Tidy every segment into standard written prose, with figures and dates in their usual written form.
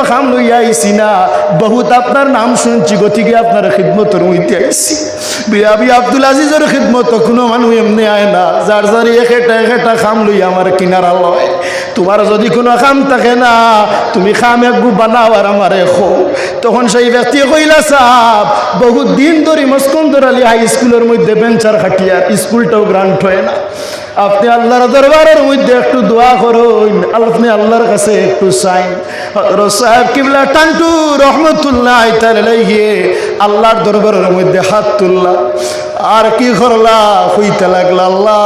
কোনো কাম লইয়া আইছি না, বহুত আপনার নাম শুনছি, গতিকে আপনার খিদমতর মধ্যে আইছি। বিয়াবি আব্দুল আজিজের খিদমত কোনো মানুষ এমনি আয় না, যার যার একটা কাম লইয়া আমার কিনারা লয়। তোমার যদি কোনো কাম থাকে না, তুমি খাম একগু বানাও আর আমার খো। তখন সেই ব্যক্তি কইলা, সাহেব বহুত দিন ধরে মস্কন্দর আলী হাই স্কুলের মধ্যে বেঞ্চার খাটিয়া স্কুলটাও গ্রান্ট হয় না, আপনি আল্লাহর দরবারের মধ্যে একটু দোয়া করুন, আপনি আল্লাহর কাছে একটু চাইন। হযরত সাহেব কিবলা টান্টু রহমতুল্লাহ তাআলাইহি আল্লাহর দরবারের মধ্যে হাত তুললা, আর কি করলা, হইতে লাগলা, আল্লাহ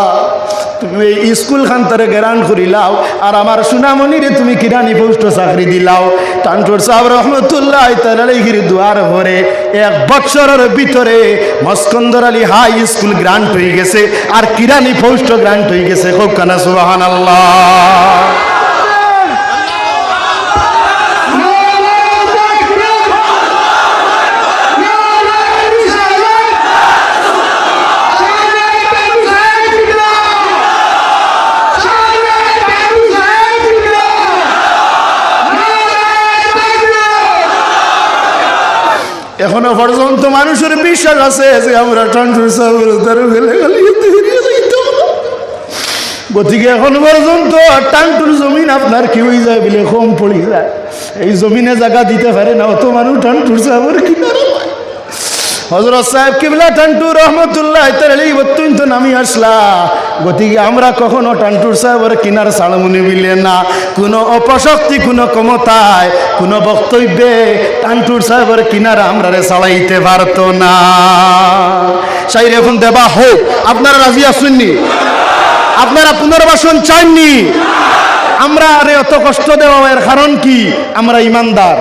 তুমি এই স্কুল খান তারে গ্যারান্ট করিলাও, আর আমার সুনামণিরে তুমি কিরানি পোস্ট চাকরি দিলাও। টান্টুর সাহেব রহমতুল্লাহ তাআলাইহির দুয়ার ভরে 1 বছরের ভিতরে মস্কন্দর আলী হাই স্কুল গ্রান্ট হয়ে গেছে, আর কিরানি পোস্ট গ্রান্ট হয়ে গেছে। খুব কানা সুবহানাল্লাহ। এখনো পর্যন্ত মানুষের বিশ্বাস আছে যে আমরা টান্টুর সাহেবের দ্বারা গেলে গতিকে এখন পর্যন্ত টান্টুর জমিন আপনার কি হয়ে যায় বলে কম পড়ে যায়, এই জমিনে জায়গা দিতে পারে না অত মানুষ টান্টুর সাহেবের কিনারে। হযরত সাহেব কিবলা টান্টু রহমতুল্লাহ তাআলাইহি অত্যন্ত নামি আসলা, গতিকে আমরা কখনো টান্টুর সাহেবের কিনার সালমুনি বিলে না, কোনো অপশক্তি, কোনো ক্ষমতায়, কোনো বক্তব্যে টান্টুর সাহেবের কিনার আমরা চালাইতে পারতো না। সাইর এখন দেবা হোক, আপনারা রাজি আসেননি? আপনারা পুনর্বাসন চাননি? আমরা আরে অত কষ্ট দেওয়া এর কারণ কি? আমরা ইমানদার।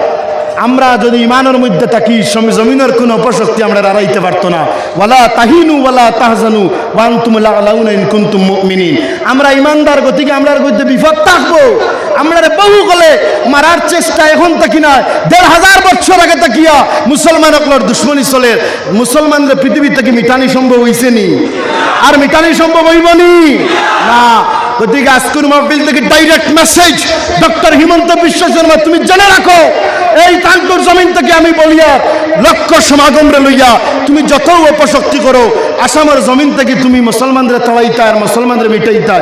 আমরা যদি ইমানের মধ্যে থাকি, জমিনের কোনো অপশক্তি আমরা হারাইতে পারতো না। ওয়ালা তাহিনু ওয়ালা তাহজানু ওয়া আনতুম লা'লাউনা ইন কুনতুম মুমিনিন। আমরা ইমানদার, গতিকে আমরার মধ্যে বিপদ থাকবো। আমরা বহু গলে মারার চেষ্টা এখন থাকি না, ১৫০০ বছর আগে তাকিয়া মুসলমান আপনার দুশ্মনী চলে। মুসলমানদের পৃথিবী থেকে মিটানি সম্ভব হইছে নি? আর মিটানি সম্ভব হইবনি না। গতিকে আজকের মাহফিল থেকে direct message, doctor Himanta Biswa Sarma, তুমি জেনে রাখো, এই টান্টুর জমিন থেকে আমি বলিয়া লক্ষ সমাগমরে লইয়া তুমি যত অপশক্তি করো, আসামের জমিন থেকে তুমি মুসলমানদের তাড়াইতা আর মুসলমানদের মিটাইতা।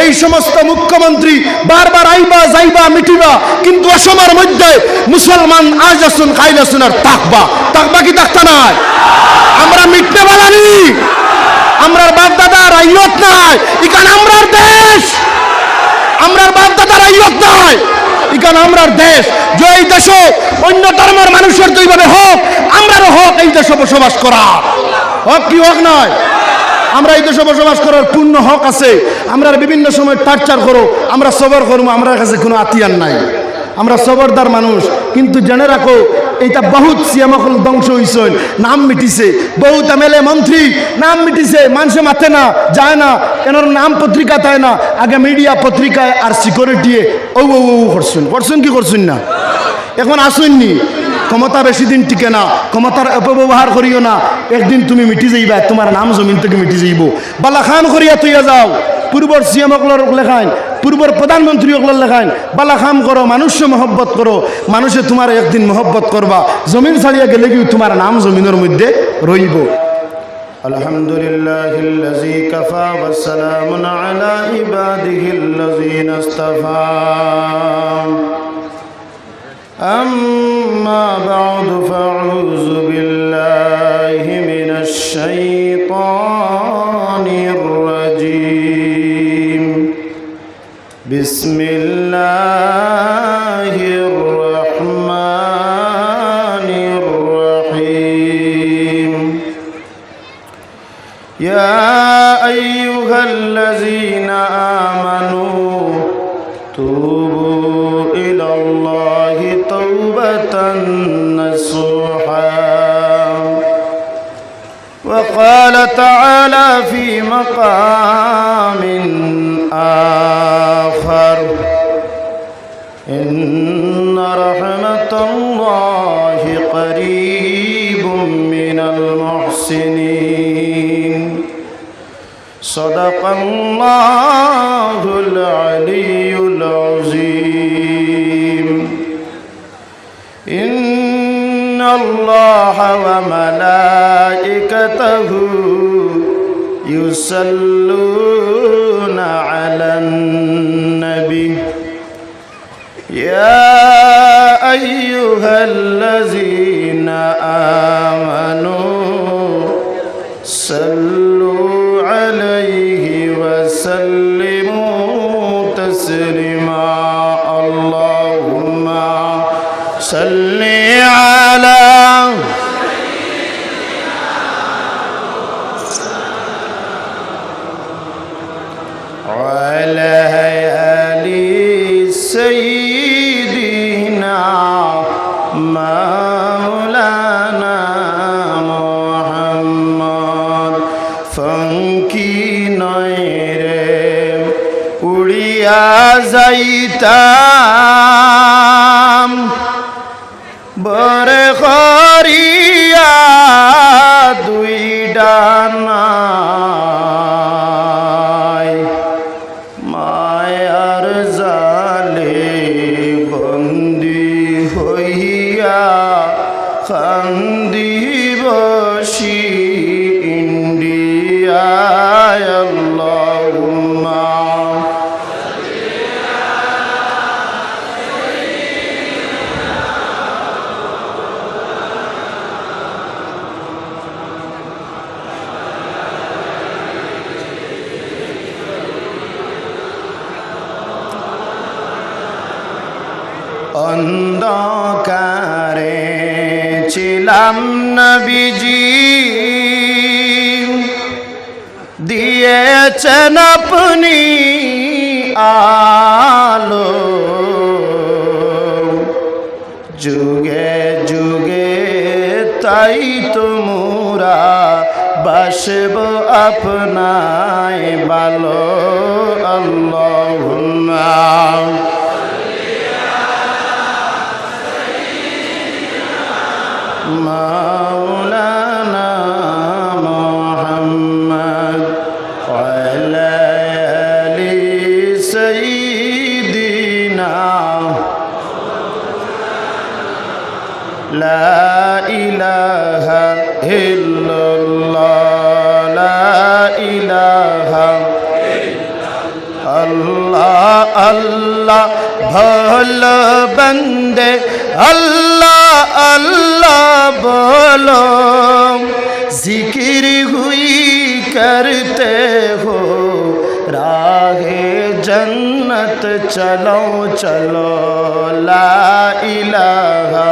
এই সমস্ত মুখ্যমন্ত্রী বারবার আইবা যাইবা মিটিবা, কিন্তু অসমের মধ্যে মুসলমান আজ আসুন কাইল আসুন আর থাকবা কি থাকতা নাই? আমরা মিটতে পারি, আমরার বাপ দাদার আইয়ত নাই, এখানে আমরার দেশ, আমরার বাপ দাদার আইয়ত নাই, এখানে আমরার দেশ। যে এই দেশে অন্য ধর্মের মানুষের দুইভাবে হোক, আমরারও হোক এই দেশে বসবাস করা, হক কি হক নয়? আমরা এই দেশে বসবাস করার পূর্ণ হক আছে। আমরা বিভিন্ন সময় টার্চার করো, আমরা সবর করবো, আমার কাছে কোনো আতিয়ার নাই, আমরা সবরদার মানুষ। কিন্তু জেনে রাখো, এইটা বহুত সিয়ামকল ধ্বংস হইছেন, নাম মিটিছে, বহুত এমএলএ মন্ত্রী নাম মিটিছে, মানুষে মাথে না যায় না, এনার নাম পত্রিকা তাই না, আগে মিডিয়া পত্রিকায় আর সিকিউরিটি ও করছেন কি করছেন না? এখন আসেননি, ক্ষমতা বেশি দিন টিকে না, ক্ষমতার অপব্যবহার করিও না, একদিন তুমি মিটি যাইবা, তোমার নাম জমিন থেকে মিটি যাইব। বালা খান করিয়া তুইয়া যাও, পূর্বর সিএম অকলর লেখায়, পূর্বর প্রধানমন্ত্রী অকলর লেখায়, বালা খাম করো, মানুষে মহব্বত করো, মানুষে তোমার একদিন মহব্বত করবা, জমিন ছাড়িয়া গেলে কি তোমার নাম জমিনের মধ্যে রইব। আলহামদুলিল্লাহিল্লাযী কাফা ওয়া সালামুন আলা ইবাদিহিল্লাযীনা ইসতাফা। أما بعد فأعوذ بالله من الشيطان الرجيم. بسم الله الرحمن الرحيم. يا أيها الذين آمنوا توبوا إلى الله توبة نصوحا. وقال تعالى في مقام آخر إن رحمة الله قريب من المحسنين. صدق الله العلي العظيم. الله وملائكته يصلون على النبي يا أيها الذين آمنوا صلوا عليه وسلموا تسليما اللهم صل على وعلى آل سيدنا مولانا محمد ফঙ্কি নয় রে উড়িয়া যাইতাম বরে খরিয়া দুই ডানায় মায়ার জালে বন্দি হইয়া কান্দি বসি ইন্ডিয়ায় আল্লাহুম্মা অন্ধকারে ছিলাম নবীজি দিয়েছেন আপনি আলো যুগে যুগে তাই তোমরা বাসব আপনায় ভালো আল্লাহুম্মা مولانا محمد وعلى آل سيدنا لا إله إلا الله لا إله الله الله ভালো বন্দে আল্লাহ আল্লাহ বলো জিকির হুই করতে হো রাহে জন্নত চলো চলো লা ইলাহা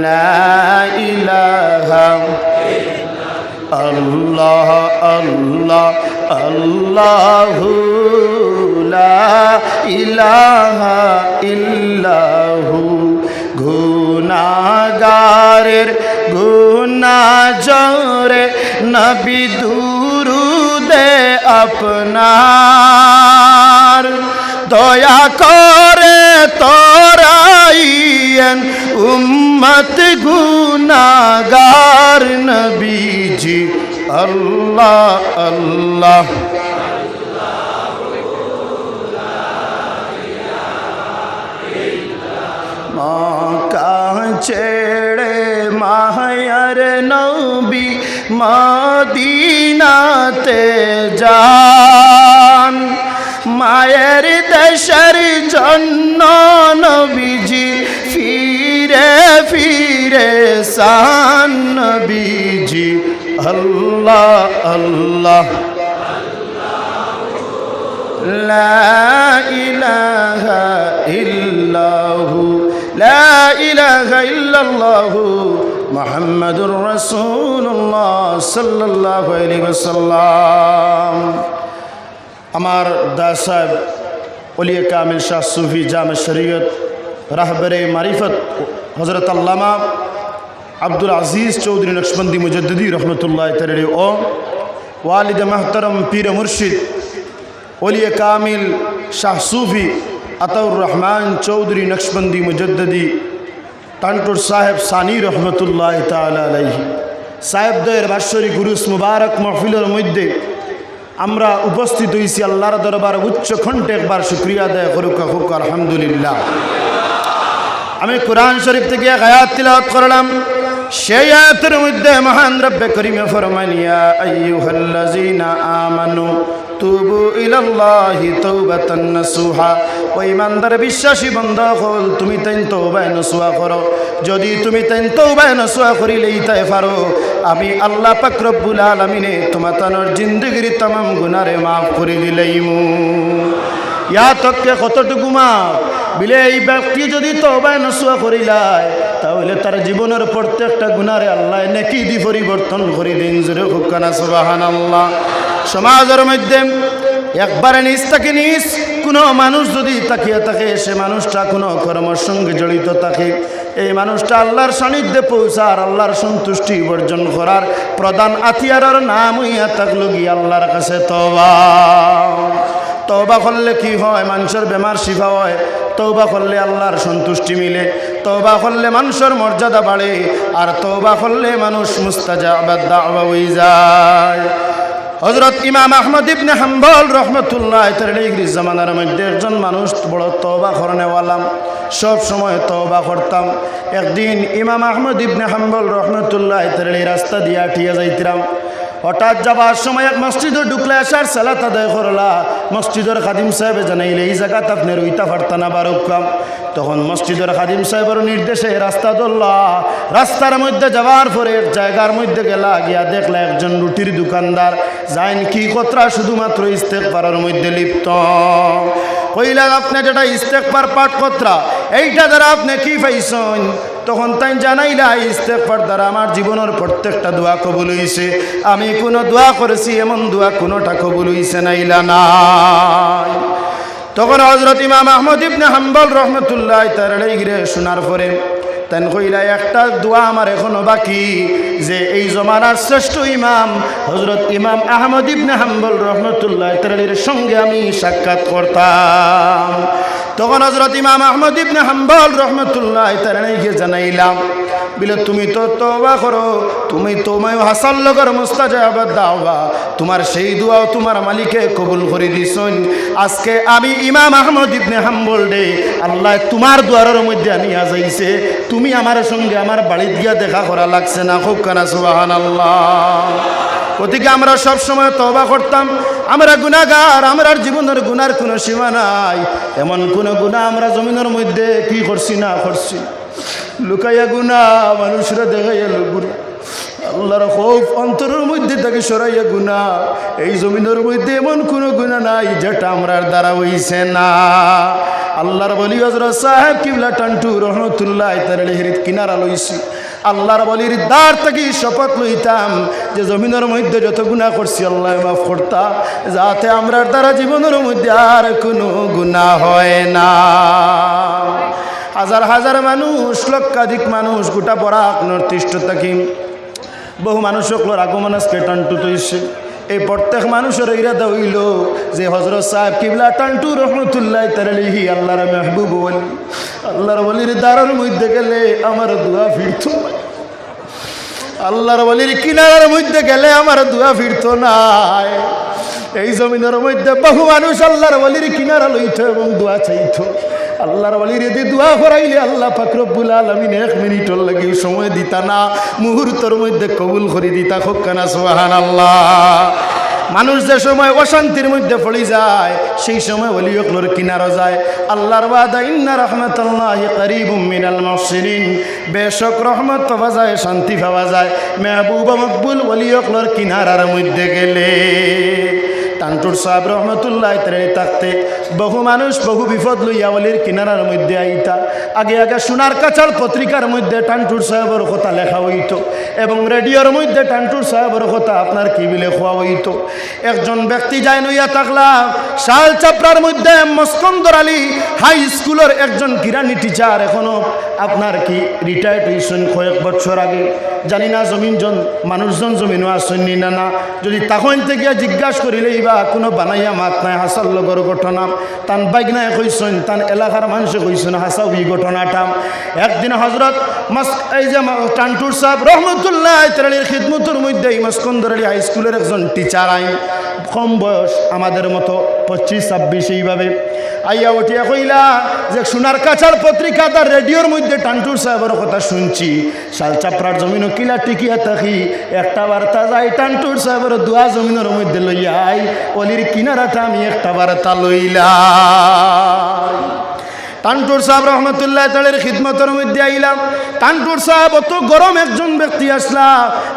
লা ইলাহা আল্লাহ আল্লাহ আল্লাহু লা ইলাহা ইল্লাহু গুনাহগারের গুনাহ জরে নবী দুরুদে আপনার দয়া করে তোরাইয়েন উম্মত গুনাহগার নবীজি আল্লাহ আল্লাহ মক্কা ছেড়ে মায়ার নবী মদিনাতে যান মায়ের দেশের জন্য নবীজি ফিরে ফিরে সান নবীজি আল্লাহ আল্লাহ লা ইলাহা ইল্লাহু লা ইলাহা ইল্লাল্লাহু মুহাম্মাদুর রাসূলুল্লাহ সাল্লাল্লাহু আলাইহি ওয়াসাল্লাম। আমার দাস সাহেব ওলিয়ে কামিল শাহ সুফি জামে শরীয়ত রাহবরে মারিফত হযরত আল্লামা আব্দুল আজিজ চৌধুরী নকশবন্দি মুজদ্দিদি রহমতুল্লাহ তাআলা ও ওয়ালিদ মুহতারম পীর মুর্শিদ ওলিয়ে কামিল শাহ সুফি আতাউর রহমান চৌধুরী নকশবন্দি মুজদ্দিদি টানটুর সাহেব সানি রহমতুল্লাহ তাআলা আলাইহি সাহেবদের বাৎসরিক উরুস মুবারক মাহফিলের মধ্যে আমরা উপস্থিত হয়েছি। আল্লাহর দরবার উচ্চ কণ্ঠে একবার শুকরিয়া আদায় করুক আলহামদুলিল্লাহ। আমি কোরআন শরীফ থেকে এক আয়াত তিলাওয়াত করলাম। সেই আয়াতের মধ্যে মহান রব্বে করিমে ফরমান, ইয়া আইয়ুহাল্লাযীনা আমানু তুবু ইলাল্লাহি তাওবাতান নাসুহা। ও ইমানদার বিশ্বাসী বান্দা হল, তুমি তাই তওবা নসুহা করো। যদি তুমি তাই তওবা নসুহা করিলেই তাই পারো, আমি আল্লাহ পাক রব্বুল আলামিনে তোমার তানোর জিন্দেগির तमाम গুনারে মাফ করে দিলাইমু। ইয়া তককে কতটুকু মাফ বিলে এই ব্যক্তি যদি তওবা নসুহা করিলায়, তাহলে তার জীবনের প্রত্যেকটা গুনারে আল্লাহ নেকি দি পরিবর্তন করে দিন। জোরে হুক্কানা সুবহানাল্লাহ। সমাজের মধ্যে একবারে নিজ থেকে নিজ কোনো মানুষ যদি তাকিয়ে থাকে, সে মানুষটা কোনো কর্মের সঙ্গে জড়িত থাকে, এই মানুষটা আল্লাহর সান্নিধ্যে পৌঁছার, আল্লাহর সন্তুষ্টি অর্জন করার প্রধান হাতিয়ারের নাম হইয়া থাকলো গিয়ে আল্লাহর কাছে তওবা। তওবা করলে কি হয়? মানুষের বেমার শিফা হয়। তওবা করলে আল্লাহর সন্তুষ্টি মিলে। তওবা করলে মানুষের মর্যাদা বাড়ে। আর তওবা করলে মানুষ মুস্তাজাবাদ দাওয়া হয়ে যায়। হযরত ইমাম আহমদ ইবনে হাম্বল রহমতুল্লাহ তাআলার জামানার মধ্যে একজন মানুষ বড় তওবা করনেওয়ালা, সব সময় তওবা করতাম। একদিন ইমাম আহমদ ইবনে হাম্বল রহমতুল্লাহ তাআলার রাস্তা দিয়ে আটিয়া যাইতাম। হঠাৎ যাবার সময় এক মসজিদে ঢুকলে আসার সালাত আদায় করলা। মসজিদের খাদিম সাহেব জানাইলে এই জায়গাতে আপনার ওইটা পারতা না বারকাম। তখন মসজিদের খাদিম সাহেবের নির্দেশে রাস্তা ধরলা। রাস্তার মধ্যে যাওয়ার পরে এক জায়গার মধ্যে গেলা, গিয়া দেখলা একজন রুটির দোকানদার যাইন কি কতরা শুধুমাত্র ইস্তেগফারের মধ্যে লিপ্ত। কইলা আপনি যেটা ইস্তেগফার পাঠ কতরা, এইটা দ্বারা আপনি কি পাইছেন? তখন তাই জানাইলা ইস্তেগফার দ্বারা আমার জীবনের প্রত্যেকটা দোয়া কবুল হইছে। আমি কোনো দোয়া করেছি এমন দোয়া কোনোটা কবুল হইছে নাইলা নাই। তখন হযরত ইমাম আহমদ ইবনে হাম্বল রহমতুল্লাহ তাআলার শোনার পরে তেন কইলা একটা দোয়া আমার এখনো বাকি, যে এই জমানার শ্রেষ্ঠ ইমাম হযরত ইমাম আহমদ ইবনে হাম্বল রহমতুল্লাহ তাআলার সঙ্গে আমি সাক্ষাৎ করতাম। তখন হযরত ইমাম আহমদ ইবনে হাম্বল রহমতুল্লাহ তাআলাকে জানাইলাম, বলে তুমি তো তওবা করো, তুমি তোমায় হাসান লগর মুস্তাজাবাদ দাওয়া, তোমার সেই দোয়াও তোমার মালিকে কবুল করে দিছেন। আজকে আমি ইমাম আহমদ ইবনে হাম্বল রে আল্লাহ তোমার দুয়ারের মধ্যে আনিয়া যাইছে, তুমি আমার সঙ্গে আমার বাড়িতে গিয়া দেখা করা লাগছে না। খুব কানা সুবহানাল্লাহ। ওদিকে আমরা সব সময় তওবা করতাম। আমরা গুনাহগার, আমরা জীবনের গুনার কোনো সীমা নাই। এমন কোন গুনাহ আমরা জমিনের মধ্যে কি করছি না করছি, লুকাইয়া গুনাহ মানুষরা দেখাইয়া গুনাহ, আল্লাহর খৌফ অন্তরের মধ্যে থেকে সরাইয়া গুনাহ। এই জমিনের মধ্যে এমন কোনো গুনাহ নাই যেটা আমরার দ্বারা হইছে না। আল্লাহর বলি হযরত সাহেব কিবলা টান্টু রহমতুল্লাহ তাআলার কিনারা লইছি। আল্লাহর বলির দ্বার থেকে শপথ লইতাম যে জমিনের মধ্যে যত গুনাহ করছি আল্লাহ মাফ করতা, যাতে আমরার দ্বারা জীবনের মধ্যে আর কোনো গুনাহ হয় না। হাজার হাজার মানুষ, লক্ষাধিক মানুষ গোটা বরাক নর্থ ইস্ট থাকি বহু মানুষ সকলের আগমন আজকে টান্টু তৈছে। এই প্রত্যেক মানুষের ইরাদা হইল যে হযরত সাহেব কিবলা টান্টু রহমতুল্লাহ তাআলাহি আল্লাহর মেহবুব ওলি, আল্লাহর ওলির দ্বারের মধ্যে গেলে আমার দোয়া ফিরত, আল্লাহর ওলির কিনারার মধ্যে গেলে আমার দোয়া ফিরত না। এই জমিনের মধ্যে বহু মানুষ আল্লাহর ওলির কিনারা লইত এবং দোয়া চাইত। আল্লাহর ওলির এদি দোয়া করাইলে আল্লাহ পাক রব্বুল আলামিন 1 মিনিটের লাগি সময় দিতা না, মুহূর্তের মধ্যে কবুল করে দিতা। খুব কানা সুবহানাল্লাহ। মানুষ যে সময় অশান্তির মধ্যে পড়ে যায় সেই সময় ওলি হকলর কিনারা যায়। আল্লাহর ওয়াদা ইন্না রাহমাতাল্লাহি করিবুম মিনাল মুহসিনিন, বেশক রহমত পাওয়া যায়, শান্তি পাওয়া যায় মেহবুব মকবুল ওলি হকলর কিনারার মধ্যে গেলে। টান্টুর সাহেব রহমতুল্লাহ তাআলা থাকতে বহু মানুষ বহু বিপদ লইয়া ওলির কিনারার মধ্যে আইতা। আগে আগে সোনার কাছাল পত্রিকার মধ্যে টান্টুর সাহেবের কথা লেখা হইত এবং রেডিওর মধ্যে টান্টুর সাহেবের কথা আপনার কি বিলে খোয়া হইত। একজন ব্যক্তি যায় নইয়া থাকলা শাল চাপড়ার মধ্যে মস্কন্দর আলী হাই স্কুলের একজন কিরানি টিচার, এখনো আপনার কি রিটায়ার্ড হয়েছেন কয়েক বছর আগে। জানি না জমিনজন মানুষজন জমিনও আসেননি না না, যদি তখন থেকে জিজ্ঞাসা করিলেই বা পুরা কোনো বানাইয়া মাত নাই, হাসার লগর ঘটনা। তান বাইগনায় কইসন, তান এলাকার মানুষে কইসন হাসা ওই ঘটনাটা। একদিন হজরত এই যে টান্টুর সাহেব রহমতুল্লাহ তাআলার খিদমতের মধ্যে মস্কন্দর আলী হাই স্কুলের একজন টিচার আইন, কম বয়স আমাদের মতো 25-26 এইভাবে আইয়া উঠিয়া কইলা যে সোনার কাছার পত্রিকা তার রেডিওর মধ্যে টান্টুর সাহেবের কথা শুনছি, শালচাপড়ার জমিনও কিলা টিকিয়া থাকি, একটা বার্তা যাই টান্টুর সাহেবের দোয়া জমিনের মধ্যে লইয়াই, অলির কিনারাটা আমি একটা বার্তা লইলাম। টান্টুর সাহেব রহমতুল্লাহ তাআলার খিদমতের মধ্যে আইলাম। টান্টুর সাহেব অত গরম একজন ব্যক্তি আসলা,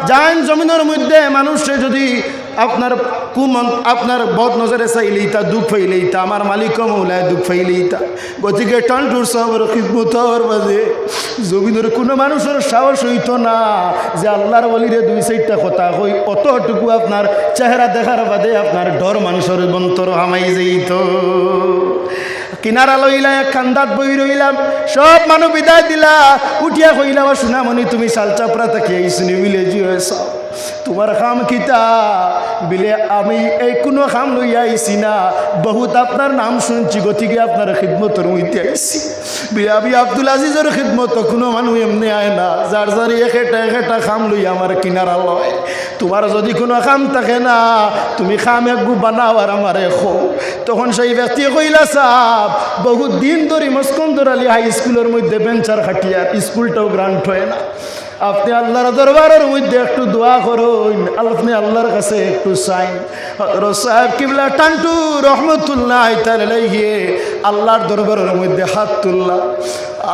যান জমিনের মধ্যে মানুষে যদি আপনার আপনার বদ নজরে চাইলেই তা দুঃখ পাইলেই তা আমার মালিক মৌলায় দুঃখ পাইলেই তা। গতিকে টান্টুর সাহেবের খিদমতর মাঝে জমিনের কোনো মানুষের সাহস হইত না যে আল্লাহর ওলিরে 2-4টা কথা কই, অতটুকু আপনার চেহারা দেখার বাদে আপনার ডর মানুষের বন্তর হামাই যাইত। কিনারা লইলা এক খান্দাত বই রইলাম, সব মানুষ বিদায় দিলা, উঠিয়া কইলা সোনামণি তুমি শালচাপড়া থেকে এই শুনি ভিলেজি হয়েছ, তোমার খাম কিতা বিলে? আমি এই কোনো খাম লইয়া আইছি না, বহুত আপনার নাম শুনছি, গতিকে আপনার খিদমতর মধ্যে আইছি। বিলে আমি আব্দুল আজিজের খিদমত কোনো মানুষ এমনি আয় না, যার যার একটা খাম লইয়া আমার কিনারা লয়। তোমার যদি কোনো খাম থাকে না, তুমি খাম একগু বানাও আর আমার খো। তখন সেই ব্যক্তি কইলা সাপ বহুত দিন ধরে মস্কন্দর আলী হাই স্কুলের মধ্যে বেঞ্চার খাটিয়া স্কুলটাও গ্রান্ট হয় না, আপনি আল্লাহর দরবারের মধ্যে একটু দোয়া করুন, আপনি আল্লাহর কাছে একটু চাইন। সাহেব কিবলা টান্টু রহমতুল্লাহ তাআলা গিয়ে আল্লাহর দরবারের মধ্যে হাত তুললা,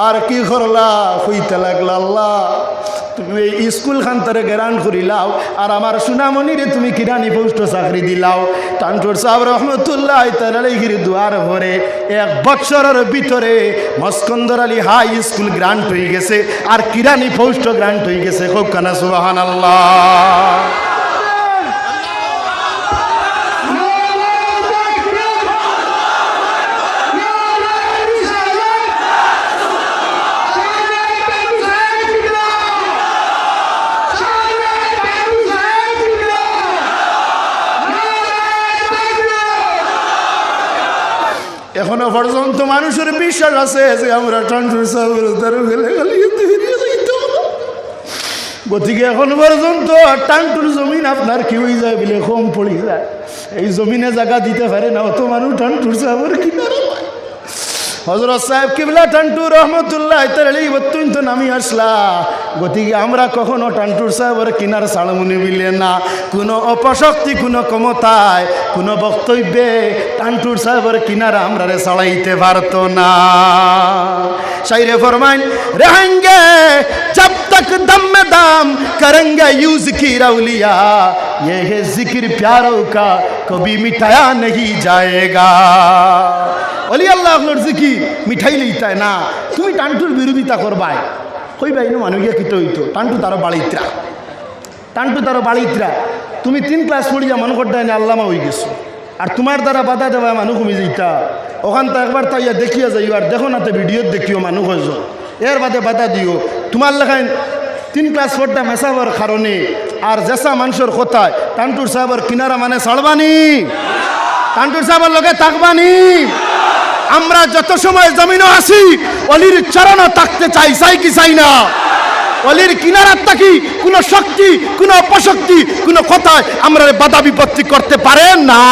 আর কি করলা? হইতে লাগলা, আল্লাহ তুমি এই স্কুল খান তারে গ্যারান্ট করিলাও, আর আমার সুনামণিরে তুমি কিরানি পোস্ট চাকরি দিলাও। টান্টুর সাহেব রহমতুল্লাহ তাআলা গিয়ে দুয়ার ভরে 1 বছরের ভিতরে মস্কন্দর আলী হাই স্কুল গ্রান্ট হয়ে গেছে, আর কিরানি পোস্ট গ্রান্ট হয়ে গেছে। খুব কানা সুবহানাল্লাহ। এখনো পর্যন্ত মানুষের বিশ্বাস আছে যে আমরা টান্টুর সাহেবের দ্বারা গেলে গতিকে এখন পর্যন্ত টান্টুর জমিন আপনার কি হয়ে যায় বলে কম পড়ে যায়, এই জমিনে জায়গা দিতে পারে না অত মানুষ টান্টুর সাহেবের কিনারে। হযরত সাহেব কিবলা টান্টু রহমতুল্লাহ তাআলা অত্যন্ত নামি আসলা, গতিকে আমরা কখনো টান্টুর সাহেবের কিনার সালমুনি মিলে না, কোনো অপশক্তি, কোনো ক্ষমতায়, কোনো বক্তব্যে টান্টুর সাহেবের কিনারা আমরা চালাইতে পারতো না। শাইরে ফরমাইন रहेंगे जब तक दम में दम करेंगे यूज की रौलिया, ये है जिक्र प्यारों का कभी मिटाया नहीं जाएगा। অলি আল্লাহর জিকির মিঠাই লইতায় না, তুমি টান্টুর বিরোধিতা করবাই কইবাই না মানুষকে কিত হইতো। টান্টু তারও বাড়িত্রা, টান্টু তারও বাড়িত্রা, তুমি 3 ক্লাস পড়িয়া মানুষ করতে না আল্লামা হয়ে গেছো, আর তোমার দ্বারা বাধা দেওয়া মানুষ কমে যাইতা। ওখান তো একবার তাইয়া দেখিয়া যাইও, আর দেখো না তো ভিডিওত দেখিও মানুষ হয়েছ, এর বাদে বাধা দিও। তোমার লেখায় 3 ক্লাস পড়তে মেশাবার কারণে আর জেসা মানুষের কথায় টান্টুর সাহেবের কিনারা মানে ছাড়বানি, টান্টুর সাহেবের লগে থাকবানি। আমরা যত সময় জমিনও আসি অলির চরণও থাকতে চাই, চাই কি চাই না? অলির কিনারার থাকি কোনো শক্তি, কোনো অপশক্তি, কোনো কথায় আমরা বাধা বিপত্তি করতে পারেন না।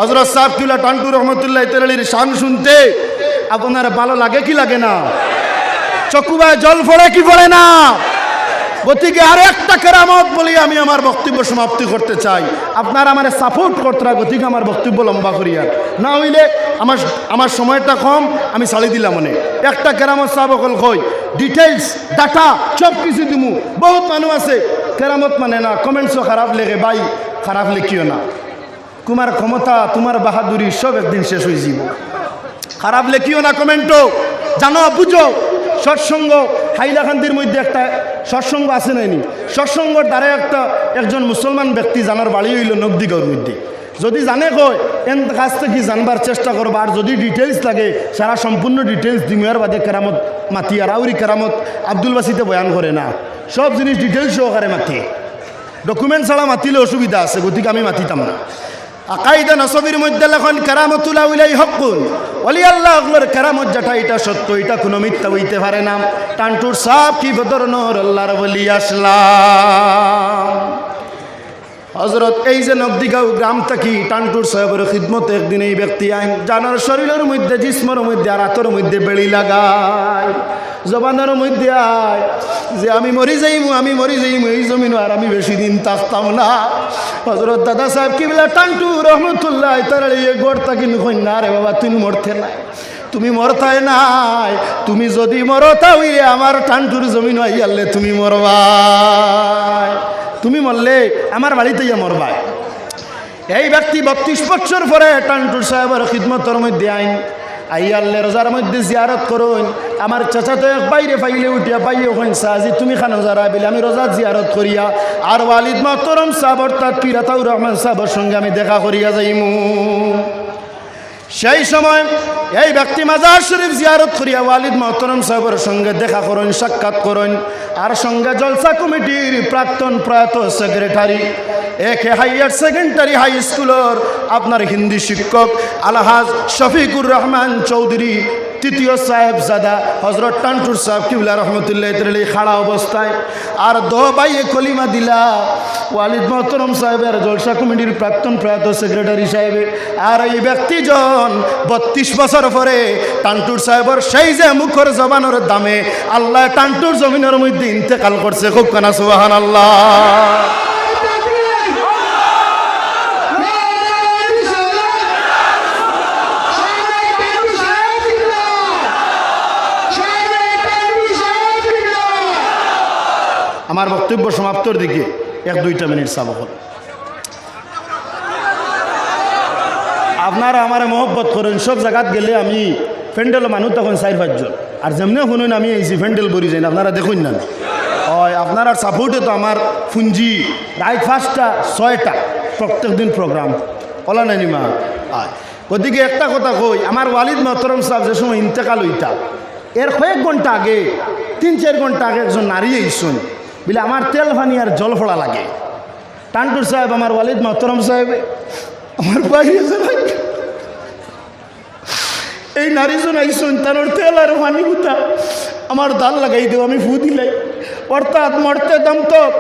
হযরত সাহেব কিবলা টান্টু রহমতুল্লাহ তাআলার শান শুনতে আপনার ভালো লাগে কি লাগে না? চকুবায় জল পড়ে কি পড়ে না? গতিকে আর একটা কেরামত বলি আমি আমার বক্তব্য সমাপ্তি করতে চাই। আপনারা আমার সাপোর্ট করতে, গতিকে আমার বক্তব্য লম্বা করিয়া না হইলে আমার সময়টা কম, আমি ছাড়ি দিলাম। মনে একটা কেরামত সাহেব অকল কই ডিটেলস ডাটা সব কিছু দিমু। বহুত মানুষ আছে কেরামত মানে না, কমেন্টসও খারাপ লেগে, ভাই খারাপ লেখিও না, তোমার ক্ষমতা তোমার বাহাদুরি সব একদিন শেষ হয়ে যাব। খারাপ লেখিও না কমেন্টও, জানো বুঝো। সৎসঙ্গ হাইলাকান্দির মধ্যে একটা সৎসঙ্গ আছে নাইনি, সৎসঙ্গর দ্বারা একজন মুসলমান ব্যক্তি জানার বাড়ি হইল নগদিগর মধ্যে। যদি জানে কয় এন কাছ থেকে জানবার চেষ্টা করবা, আর যদি ডিটেলস লাগে সারা সম্পূর্ণ ডিটেলস দিমিয়ার বাদে কেরামত মাতি। আর আউরি কেরামত আব্দুল বাসিতে বয়ান করে না, সব জিনিস ডিটেলস সহকারে মাতি, ডকুমেন্ট ছাড়া মাতিলে অসুবিধা আছে, গতিকে আমি মাতিতাম না। আকাইদা নসবির মধ্যে লেখন কারামতুল আউলিয়া হকুন, ওলি আল্লাহ ওগুলোর কারামত যেটা এটা সত্য, এটা কোনো মিথ্যা হইতে পারে না। টানটুর সাহ কি বদরনোর আল্লাহর বলি আসলাম। হজরত এই যে নবদিগাঁও গ্রাম থাকি টানটুর সাহেবের খিদমতে একদিন এই ব্যক্তি আইন জানার শরীরের মধ্যে জিসমর মধ্যে আর হাতের মধ্যে বেড়ি লাগায়, জবানের মধ্যে আয় যে আমি মরি যাইমু এই জমিন আর আমি বেশি দিন থাকতাম না। হজরত দাদা সাহেব কি বলে টানটু রহমতুল্লাহ তার এই গোড় থাকি না রে বাবা, তুমি মরতে নাই, তুমি মরতাই নাই, তুমি যদি মরতা হইলে আমার টানটুর জমিন আইয়ালে তুমি মরবাই, তুমি মরলে আমার বাড়িতে ইয়া মরবাই। এই ব্যক্তি 32 বছর পরে টানটুর সাহেবের খিদমতের মধ্যে আইন আইয়াল্লে রোজার মধ্যে জিয়ারত করুন। আমার চাচা তো এক বাইরে পাইলে উঠিয়া পাইয়ে ওখান সাহাজি তুমি খানো যারা বলে আমি রোজার জিয়ারত করিয়া আর ওয়ালিদ মোহতরম সাহেব অর্থাৎ পীর আতাউর রহমান সাহেবের সঙ্গে আমি দেখা করিয়া যাইমু। সেই সময় এই ব্যক্তি মাজার শরীফ জিয়ারত করিয়া ওয়ালিদ মোহতরম সাহেবের সঙ্গে দেখা করেন, সাক্ষাৎ করেন। আর সঙ্গে জলসা কমিটির প্রাক্তন প্রয়াত সেক্রেটারি একে হাইয়ার সেকেন্ডারি হাই স্কুলের আপনার হিন্দি শিক্ষক আলহাজ শফিকুর রহমান চৌধুরী তৃতীয় সাহেবজাদা হজরত টানটুর সাহেব কিবলা রহমতুল্লাহ খাড়া অবস্থায় আর দো বাইয়ে কলিমা দিলা ওয়ালিদ মোহতরম সাহেবের জলসা কমিটির প্রাক্তন প্রয়াত সেক্রেটারি সাহেব। আর এই ব্যক্তিজন 32 বছর পরে টানটুর সাহেবের সেই যে মুখর জবানের দামে আল্লাহ টানটুর জমিনের মধ্যে ইন্তেকাল করছে। খুব কানা সুবহানাল্লাহ। আমার বক্তব্য সমাপ্তর দিকে 1-2 মিনিট সাবক হল। আপনারা আমার মহব্বত করেন, সব জায়গাত গেলে আমি ফ্যান্ডেল মানুষ তখন 4-5 জন আর যেমনি শুনুন আমি এইছি ফ্যান্ডেল বরি যাই না, আপনারা দেখুন না হয় আপনার সাপোর্টে তো আমার পুঞ্জি রাত 5টা 6টা প্রত্যেক দিন প্রোগ্রাম ওলা নাইনি মা হয়। ওদিকে একটা কথা কই, আমার ওয়ালিদ মোহতরম সাহেব যে সময় ইন্তেকাল হইতা এর কয়েক ঘন্টা আগে 3-4 ঘন্টা আগে একজন নারী আইসুন বলে আমার তেল পানি আর জল ফোড়া লাগে। টানটুর সাহেব আমার ওয়ালিদ মোহতরম সাহেব আমার বাইরে এই নারীজন আইসুন তার তেল আর পানি গুতা আমার দাল লাগাই দেব, আমি ফু দিলাই অর্থাৎ মরতে দম তক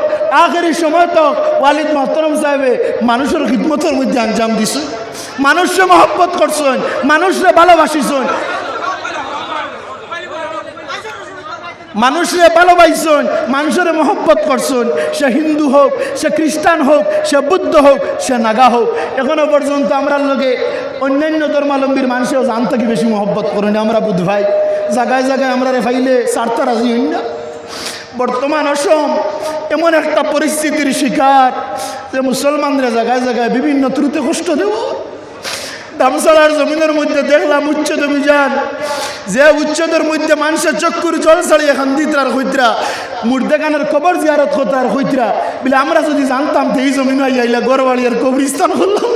আখেরি সময় তক ওয়ালিদ মোহতরম সাহেবে মানুষের খিদমতের মধ্যে আঞ্জাম দিছে, মানুষকে মহব্বত করছেন, মানুষকে ভালোবাসিছেন, মানুষরে ভালোবাসছেন, মানুষের মহব্বত করছেন। সে হিন্দু হোক, সে খ্রিস্টান হোক, সে বুদ্ধ হোক, সে নাগা হোক। এখনো পর্যন্ত আমরা লোকে অন্যান্য ধর্মাবলম্বীর মানুষেও জান থেকে বেশি মহব্বত করেন আমরা বুধ ভাই। জায়গায় জায়গায় আমরা ফাইলে সারতে রাজি হই না। বর্তমান অসম এমন একটা পরিস্থিতির শিকার যে মুসলমানরা জায়গায় জায়গায় বিভিন্ন ত্রুটি কষ্ট দেব। দামসালার জমিনের মধ্যে দেখলাম উচ্ছেদ অভিযান, যে উচ্ছেদের মধ্যে মানুষের চক্কুর জল ছাড়িয়ে এখান দিতরার হইতরা মুর্দেগানের কবর জিয়ারত করতার হইতরা বলে আমরা যদি জানতাম তো এই জমিন আইলা গড়বাড়ি আর কবরিস্তান করলাম।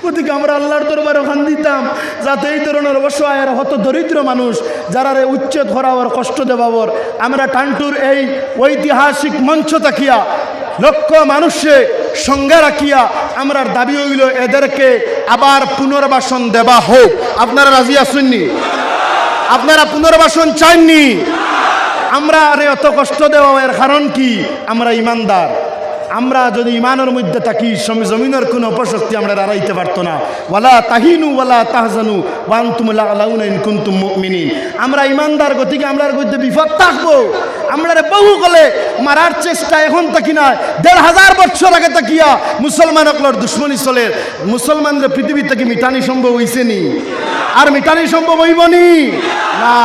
ওদিকে আমরা আল্লাহর দরবারে ওখান দিতাম যাতে এই ধরনের অসহায় হত দরিদ্র মানুষ যারা উচ্ছেদ হরাওয়ার কষ্ট দেওয়ার আমরা টানটুর এই ঐতিহাসিক মঞ্চ তাকিয়া লক্ষ মানুষে সঙ্গে রাখিয়া আমরার দাবি হইল এদেরকে আবার পুনর্বাসন দেওয়া হোক। আপনারা রাজি আসেননি? আপনারা পুনর্বাসন চাননি? আমরা আরে অত কষ্ট দেওয়া এর কারণ কি? আমরা ইমানদার। আমরা যদি ইমানের মধ্যে থাকি জমিনের কোনো অপশক্তি আমরা দাঁড়াইতে পারতো না। ওয়ালা তাহিনু ওয়ালা তাহজানু ওয়া আনতুম লা'লাউনা ইন কুনতুম মুমিনিন। আমরা ইমানদার গতিকে আমরার মধ্যে বিপদ থাকবো। আমরা বহু কলে মারার চেষ্টা এখন থাকি না, 1500 বছর আগে তাকিয়া মুসলমান অকলর দুশ্মনী চলে। মুসলমানদের পৃথিবী থেকে মিটানি সম্ভব হইছে নি? আর মিটানি সম্ভব হইবনি না।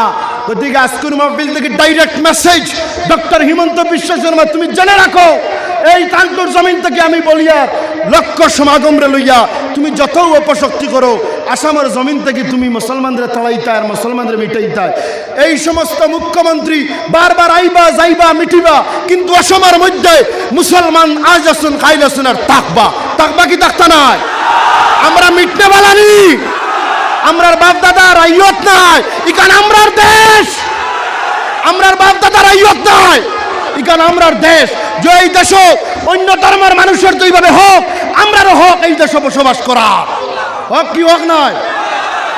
গতিকে আজকের মাহফিল থেকে direct message doctor Himanta Biswa Sarma, তুমি জেনে রাখো এই টানটুর জমিন থেকে আমি বলিয়া লক্ষ সমাগমরে লইয়া তুমি যত অপশক্তি করো আসামের জমিন থেকে তুমি মুসলমানদের তাড়াইতা আর মুসলমানদের মিটাইতা। এই সমস্ত মুখ্যমন্ত্রী বারবার আইবা যাইবা মিটিবা, কিন্তু অসমের মধ্যে মুসলমান আজ আসুন খাইল আসুন আর থাকবা কি থাকতা নাই? আমরা মিটতে বালানি, আমরার বাপ দাদার আইয়ত নাই, এখানে আমরার দেশ, আমরার বাপ দাদার আইয়ত নাই। ইকান আমরার দেশ যে এই দেশ অন্য ধর্মের মানুষের তো এইভাবে হোক, আমরারও হোক এই দেশে বসবাস করা। হক কি হক নয়?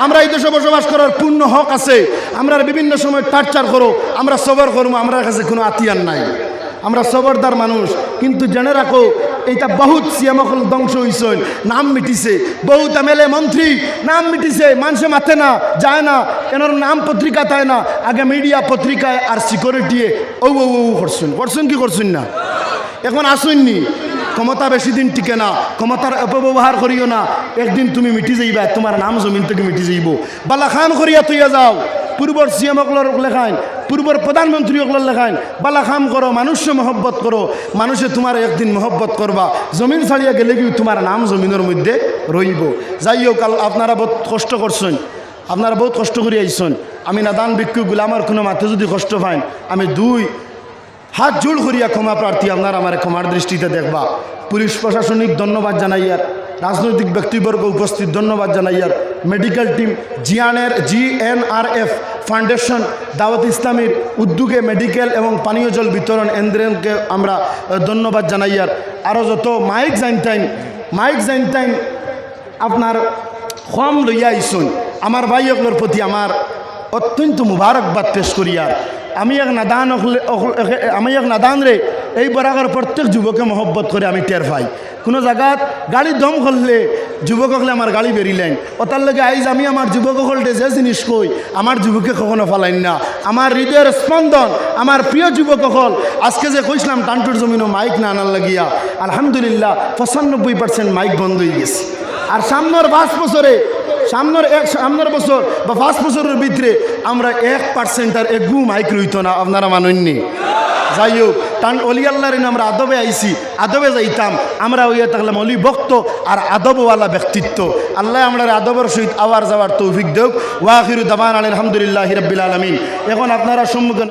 আমরা এই দেশে বসবাস করার পূর্ণ হক আছে। আমরা বিভিন্ন সময় টার্চার করো, আমরা সবর করবো, আমার কাছে কোনো আতিয়ার নাই, আমরা সবরদার মানুষ। কিন্তু জেনে রাখো এইটা বহুত সিয়ামকল ধ্বংস হয়েছে, নাম মিটিছে, বহুত এমএলএ মন্ত্রী নাম মিটিছে, মানুষে মাথে না যায় না, এনার নাম পত্রিকা তাই না, আগে মিডিয়া পত্রিকায় আর সিকিউরিটি ও ও ও করছেন কি করছেন না। এখন আসুননি, ক্ষমতা বেশি দিন টিকে না, ক্ষমতার অপব্যবহার করিও না, একদিন তুমি মিটি যাইবা, তোমার নাম জমিন থেকে মিটি যাইব। বালা খান করিয়া তুইয়া যাও, পূর্বর সিএম অকলর লেখাইন, পূর্বর প্রধানমন্ত্রী অকলর লেখাইন, বালা খাম করো, মানুষে মহব্বত করো, মানুষে তোমার একদিন মহব্বত করবা, জমিন ছাড়িয়া গেলে কি তোমার নাম জমিনের মধ্যে রইব। যাই হোক, আপনারা বহুত কষ্ট করছেন, আপনারা বহুত কষ্ট করে আইসেন। আমি নাদান ভিক্ষুকগুলো আমার কোনো মাথে যদি কষ্ট পাইন, আমি দুই হাত জোড় করিয়া ক্ষমা প্রার্থী, আপনারা আমার ক্ষমার দৃষ্টিতে দেখবা। পুলিশ প্রশাসনিক ধন্যবাদ জানাইয়ার, রাজনৈতিক ব্যক্তিবর্গ উপস্থিত ধন্যবাদ জানাইয়ার, মেডিকেল টিম, জিএনআরএফ ফাউন্ডেশন, দাওয়াত ইসলামীর উদ্যোগে মেডিকেল এবং পানীয় জল বিতরণ এন্দ্রেনকে আমরা ধন্যবাদ জানাইয়ার। আরও যত মাইক জাইনটাইন আপনার কম লইয়া আইসুন, আমার ভাইসকলের প্রতি আমার অত্যন্ত মুবারকবাদ পেশ করিয়ার। আমি এক নাদান রে এই বরাগর প্রত্যেক যুবকে মহব্বত করে আমি টের পাই। কোনো জায়গাত গাড়ি দম করলে যুবক হলে আমার গাড়ি বেরিলেন, ওটার লগে আইজ আমি আমার যুবক হলটে যে জিনিস কই, আমার যুবকে কখনো ফালাইন না। আমার হৃদয়ের স্পন্দন, আমার প্রিয় যুবক হল, আজকে যে কইছিলাম টান্টুর জমিনও মাইক না আনার লাগিয়া, আলহামদুলিল্লাহ 95% মাইক বন্ধ হয়ে গেছে। আর সামনের 5 বছরে, সামনের বছর বা 5 বছরের ভিতরে আমরা 1% আর একগু মাইক রইত না, আপনারা মানেননি। যাই হোক, অলি আল্লাহর আমরা আদবে আইছি, আদবে যাইতাম, আমরা ওইয়া থাকলাম অলি ভক্ত আর আদবওয়ালা ব্যক্তিত্ব। আল্লাহ আমরা আদবের সহিত আওয়ার যাওয়ার তৌফিক দেব। ওয়াখিরু দাওয়ানা আলহামদুলিল্লাহি রাব্বিল আলামিন। এখন আপনারা সম্মুখীন